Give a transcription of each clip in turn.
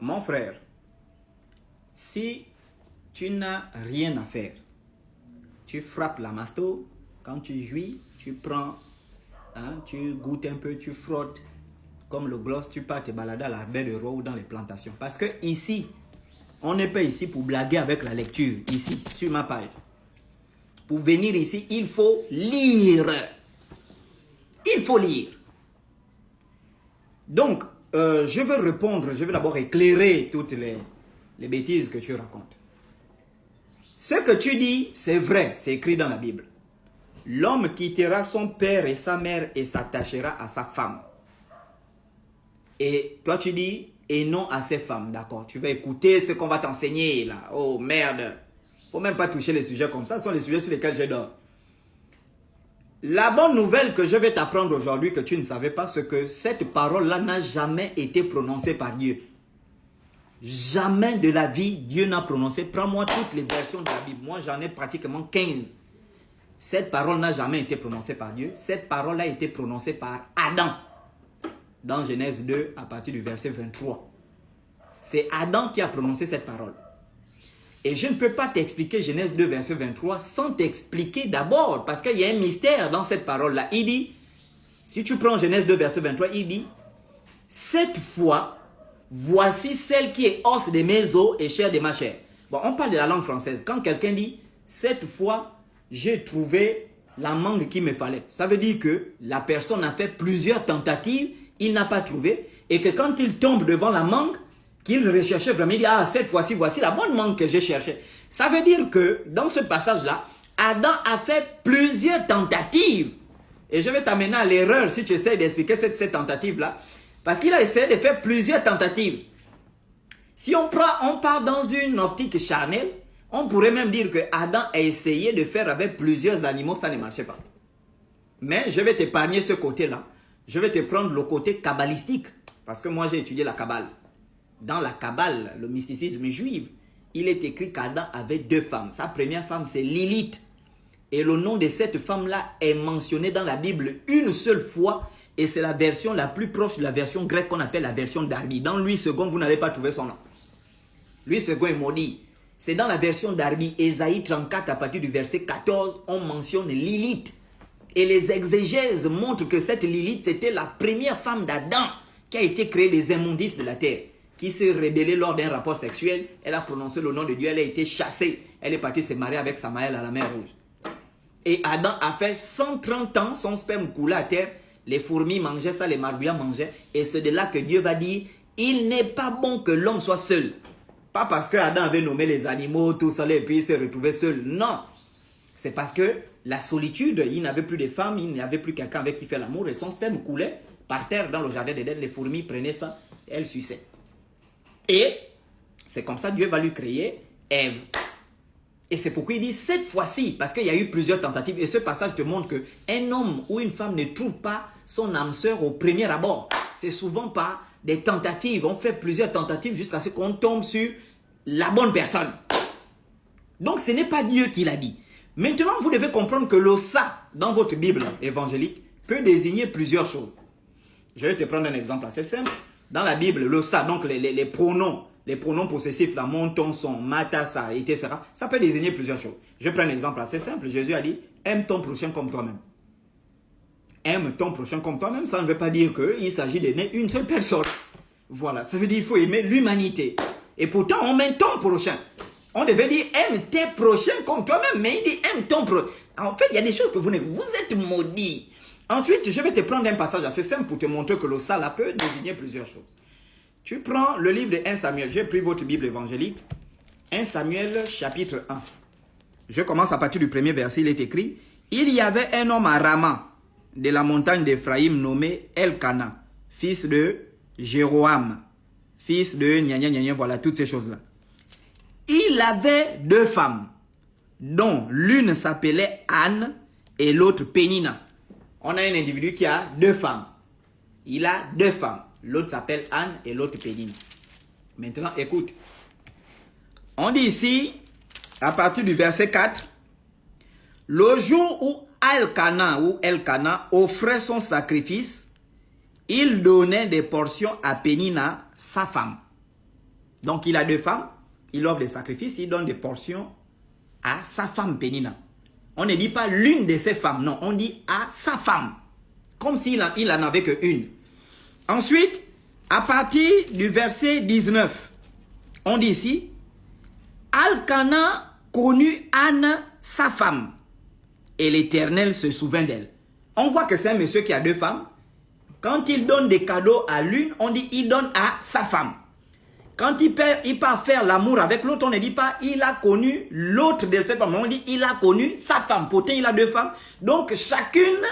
mon frère, si tu n'as rien à faire, tu frappes la masto, quand tu jouis, tu prends, hein, tu goûtes un peu, tu frottes, comme le gloss, tu pars te balader à la baie de Roi ou dans les plantations. Parce que ici, on n'est pas ici pour blaguer avec la lecture, ici, sur ma page. Pour venir ici, il faut lire. Il faut lire. Donc, je vais répondre, je vais d'abord éclairer toutes les bêtises que tu racontes. Ce que tu dis, c'est vrai, c'est écrit dans la Bible. L'homme quittera son père et sa mère et s'attachera à sa femme. Et toi tu dis, et non à ses femmes, d'accord? Tu vas écouter ce qu'on va t'enseigner là. Oh merde! Faut même pas toucher les sujets comme ça, ce sont les sujets sur lesquels je dors. La bonne nouvelle que je vais t'apprendre aujourd'hui, que tu ne savais pas, c'est que cette parole-là n'a jamais été prononcée par Dieu. Jamais de la vie, Dieu n'a prononcé. Prends-moi toutes les versions de la Bible. Moi, j'en ai pratiquement 15. Cette parole n'a jamais été prononcée par Dieu. Cette parole a été prononcée par Adam. Dans Genèse 2, à partir du verset 23. C'est Adam qui a prononcé cette parole. Et je ne peux pas t'expliquer Genèse 2, verset 23 sans t'expliquer d'abord, parce qu'il y a un mystère dans cette parole-là. Il dit, si tu prends Genèse 2, verset 23, il dit, cette fois, voici celle qui est os de mes os et chair de ma chair. Bon, on parle de la langue française. Quand quelqu'un dit, cette fois, j'ai trouvé la mangue qu'il me fallait. Ça veut dire que la personne a fait plusieurs tentatives, il n'a pas trouvé, et que quand il tombe devant la mangue, qu'il recherchait vraiment, il dit, ah, cette fois-ci, voici la bonne mangue que j'ai cherchée. Ça veut dire que, dans ce passage-là, Adam a fait plusieurs tentatives. Et je vais t'amener à l'erreur si tu essaies d'expliquer cette tentative-là. Parce qu'il a essayé de faire plusieurs tentatives. Si on part dans une optique charnelle, on pourrait même dire que Adam a essayé de faire avec plusieurs animaux, ça ne marchait pas. Mais je vais t'épargner ce côté-là. Je vais te prendre le côté kabbalistique. Parce que moi, j'ai étudié la Kabbale. Dans la Kabbale, le mysticisme juif, il est écrit qu'Adam avait deux femmes. Sa première femme, c'est Lilith. Et le nom de cette femme-là est mentionné dans la Bible une seule fois. Et c'est la version la plus proche de la version grecque qu'on appelle la version Darby. Dans Louis II, vous n'allez pas trouver son nom. Louis II est maudit. C'est dans la version Darby, Ésaïe 34, à partir du verset 14, on mentionne Lilith. Et les exégèses montrent que cette Lilith, c'était la première femme d'Adam qui a été créée des immondices de la terre, qui s'est rébellée lors d'un rapport sexuel. Elle a prononcé le nom de Dieu, elle a été chassée. Elle est partie se marier avec Samaël à la mer Rouge. Et Adam a fait 130 ans, son sperme coulait à terre. Les fourmis mangeaient ça, les margouillards mangeaient. Et c'est de là que Dieu va dire, il n'est pas bon que l'homme soit seul. Pas parce que Adam avait nommé les animaux, tout ça, et puis il s'est retrouvé seul. Non. C'est parce que la solitude, il n'avait plus de femme, il n'avait plus quelqu'un avec qui faire l'amour. Et son sperme coulait par terre dans le jardin d'Éden. Les fourmis prenaient ça, et elles suçaient. Et c'est comme ça que Dieu va lui créer Ève. Et c'est pourquoi il dit cette fois-ci, parce qu'il y a eu plusieurs tentatives. Et ce passage te montre qu'un homme ou une femme ne trouve pas son âme sœur au premier abord. C'est souvent par des tentatives. On fait plusieurs tentatives jusqu'à ce qu'on tombe sur la bonne personne. Donc ce n'est pas Dieu qui l'a dit. Maintenant, vous devez comprendre que le ça, dans votre Bible évangélique, peut désigner plusieurs choses. Je vais te prendre un exemple assez simple. Dans la Bible, le ça, donc les pronoms possessifs, là, mon, ton, son, ma, ta, sa, etc. Ça peut désigner plusieurs choses. Je prends un exemple assez simple. Jésus a dit, aime ton prochain comme toi-même. Aime ton prochain comme toi-même, ça ne veut pas dire qu'il s'agit d'aimer une seule personne. Voilà, ça veut dire qu'il faut aimer l'humanité. Et pourtant, on met ton prochain. On devait dire, aime tes prochains comme toi-même, mais il dit, aime ton prochain. En fait, il y a des choses que vous êtes maudits. Ensuite, je vais te prendre un passage assez simple pour te montrer que le ça là peut désigner plusieurs choses. Tu prends le livre de 1 Samuel. J'ai pris votre Bible évangélique. 1 Samuel chapitre 1. Je commence à partir du premier verset. Il est écrit. Il y avait un homme à Rama, de la montagne d'Ephraïm, nommé Elkana, fils de Jéroham, fils de gna, voilà, toutes ces choses-là. Il avait deux femmes, dont l'une s'appelait Anne et l'autre Pénina. On a un individu qui a deux femmes. Il a deux femmes. L'autre s'appelle Anne et l'autre Pénine. Maintenant, écoute. On dit ici, à partir du verset 4, le jour où Elkana offrait son sacrifice, il donnait des portions à Pénina, sa femme. Donc, il a 2 femmes. Il offre des sacrifices. Il donne des portions à sa femme Pénina. On ne dit pas l'une de ses femmes. Non, on dit à sa femme. Comme s'il en avait qu'une. Ensuite, à partir du verset 19, on dit ici, Alcana connut Anne, sa femme, et l'Éternel se souvint d'elle. On voit que c'est un monsieur qui a 2 femmes. Quand il donne des cadeaux à l'une, on dit il donne à sa femme. Quand il part faire l'amour avec l'autre, on ne dit pas il a connu l'autre de ses femmes. On dit il a connu sa femme. Pourtant, il a 2 femmes. Donc, chacune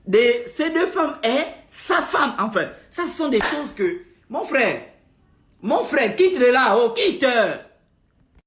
de ces 2 femmes est sa femme. Enfin, ça, ce sont des choses que... Mon frère, quitte de là, oh, quitte.